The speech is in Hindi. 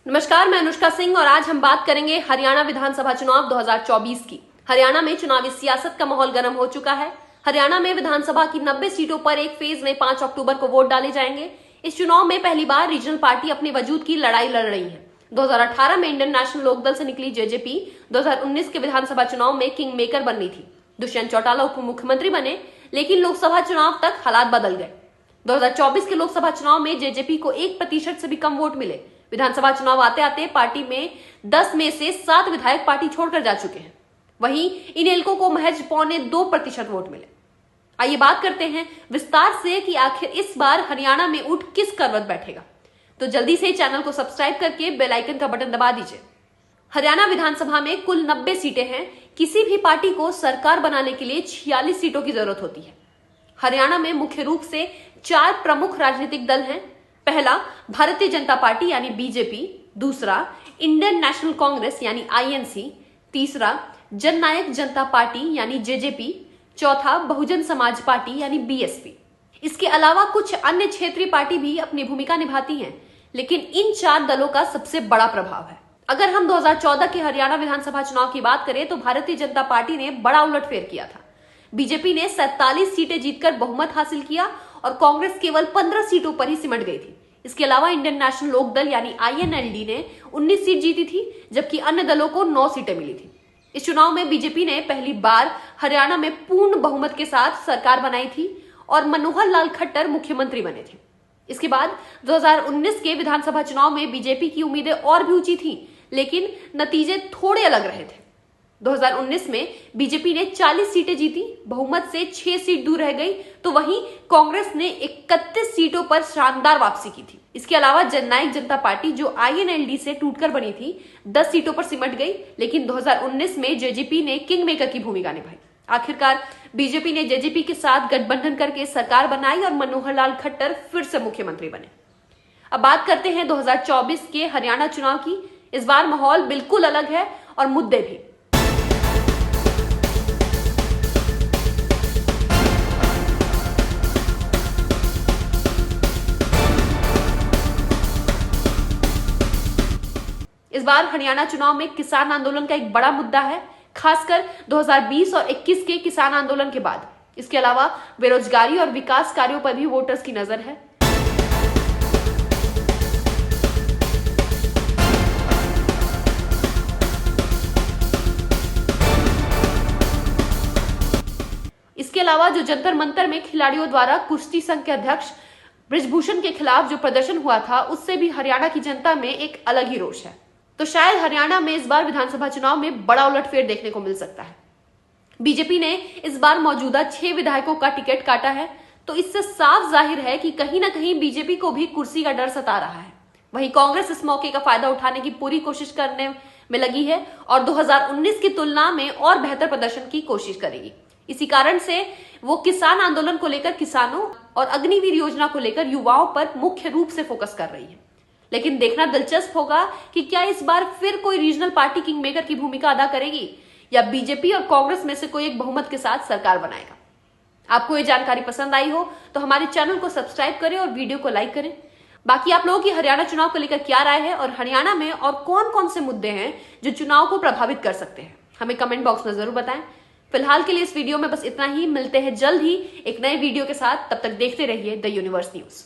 नमस्कार, मैं अनुष्का सिंह और आज हम बात करेंगे हरियाणा विधानसभा चुनाव 2024 की। हरियाणा में चुनावी सियासत का माहौल गर्म हो चुका है। हरियाणा में विधानसभा की 90 सीटों पर एक फेज में 5 अक्टूबर को वोट डाले जाएंगे। इस चुनाव में पहली बार रीजनल पार्टी अपने वजूद की लड़ाई लड़ रही है। 2018 में इंडियन नेशनल लोकदल से निकली जेजेपी 2019 के विधानसभा चुनाव में किंग मेकर बन रही थी। दुष्यंत चौटाला उप मुख्यमंत्री बने, लेकिन लोकसभा चुनाव तक हालात बदल गए। 2024 के लोकसभा चुनाव में जेजेपी को 1% से भी कम वोट मिले। विधानसभा चुनाव आते आते पार्टी में 10 में से 7 विधायक पार्टी छोड़कर जा चुके हैं। वहीं इनेल्को को महज 0.25% वोट मिले। आइए बात करते हैं विस्तार से कि आखिर इस बार हरियाणा में ऊंट किस करवट बैठेगा। तो जल्दी से चैनल को सब्सक्राइब करके बेल आइकन का बटन दबा दीजिए। हरियाणा विधानसभा में कुल 90 सीटें हैं। किसी भी पार्टी को सरकार बनाने के लिए 46 सीटों की जरूरत होती है। हरियाणा में मुख्य रूप से 4 प्रमुख राजनीतिक दल हैं। पहला, भारतीय जनता पार्टी यानी बीजेपी। दूसरा, इंडियन नेशनल कांग्रेस यानी आईएनसी। तीसरा, जननायक जनता पार्टी यानी जेजेपी। चौथा, बहुजन समाज पार्टी यानी बीएसपी। इसके अलावा कुछ अन्य क्षेत्रीय पार्टी भी अपनी भूमिका निभाती हैं, लेकिन इन 4 दलों का सबसे बड़ा प्रभाव है। अगर हम 2014 के हरियाणा विधानसभा चुनाव की बात करें तो भारतीय जनता पार्टी ने बड़ा उलटफेर किया था। बीजेपी ने 47 सीटें जीतकर बहुमत हासिल किया और कांग्रेस केवल 15 सीटों पर ही सिमट गई थी। इसके अलावा इंडियन नेशनल लोकदल यानी आईएनएलडी ने 19 सीट जीती थी, जबकि अन्य दलों को 9 सीटें मिली थी। इस चुनाव में बीजेपी ने पहली बार हरियाणा में पूर्ण बहुमत के साथ सरकार बनाई थी और मनोहर लाल खट्टर मुख्यमंत्री बने थे। इसके बाद 2019 के विधानसभा चुनाव में बीजेपी की उम्मीदें और भी ऊंची थी, लेकिन नतीजे थोड़े अलग रहे थे। 2019 में बीजेपी ने 40 सीटें जीती, बहुमत से 6 सीट दूर रह गई, तो वहीं कांग्रेस ने 31 सीटों पर शानदार वापसी की थी। इसके अलावा जननायक जनता पार्टी जो आईएनएलडी से टूटकर बनी थी 10 सीटों पर सिमट गई, लेकिन 2019 में जेजेपी ने किंग मेकर की भूमिका निभाई। आखिरकार बीजेपी ने जेजेपी के साथ गठबंधन करके सरकार बनाई और मनोहर लाल खट्टर फिर से मुख्यमंत्री बने। अब बात करते हैं 2024 के हरियाणा चुनाव की। इस बार माहौल बिल्कुल अलग है और मुद्दे भी। इस बार हरियाणा चुनाव में किसान आंदोलन का एक बड़ा मुद्दा है, खासकर 2020 और 21 के किसान आंदोलन के बाद। इसके अलावा बेरोजगारी और विकास कार्यों पर भी वोटर्स की नजर है। इसके अलावा जो जंतर मंतर में खिलाड़ियों द्वारा कुश्ती संघ के अध्यक्ष बृजभूषण के खिलाफ जो प्रदर्शन हुआ था, उससे भी हरियाणा की जनता में एक अलग ही रोष है। तो शायद हरियाणा में इस बार विधानसभा चुनाव में बड़ा उलटफेर देखने को मिल सकता है। बीजेपी ने इस बार मौजूदा 6 विधायकों का टिकट काटा है, तो इससे साफ जाहिर है कि कहीं ना कहीं बीजेपी को भी कुर्सी का डर सता रहा है। वहीं कांग्रेस इस मौके का फायदा उठाने की पूरी कोशिश करने में लगी है और 2019 की तुलना में और बेहतर प्रदर्शन की कोशिश करेगी। इसी कारण से वो किसान आंदोलन को लेकर किसानों और अग्निवीर योजना को लेकर युवाओं पर मुख्य रूप से फोकस कर रही है। लेकिन देखना दिलचस्प होगा कि क्या इस बार फिर कोई रीजनल पार्टी किंग मेकर की भूमिका अदा करेगी या बीजेपी और कांग्रेस में से कोई एक बहुमत के साथ सरकार बनाएगा। आपको ये जानकारी पसंद आई हो तो हमारे चैनल को सब्सक्राइब करें और वीडियो को लाइक करें। बाकी आप लोगों की हरियाणा चुनाव को लेकर क्या राय है और हरियाणा में और कौन कौन से मुद्दे हैं जो चुनाव को प्रभावित कर सकते हैं, हमें कमेंट बॉक्स में जरूर बताएं। फिलहाल के लिए इस वीडियो में बस इतना ही। मिलते हैं जल्द ही एक नए वीडियो के साथ। तब तक देखते रहिए द यूनिवर्स न्यूज।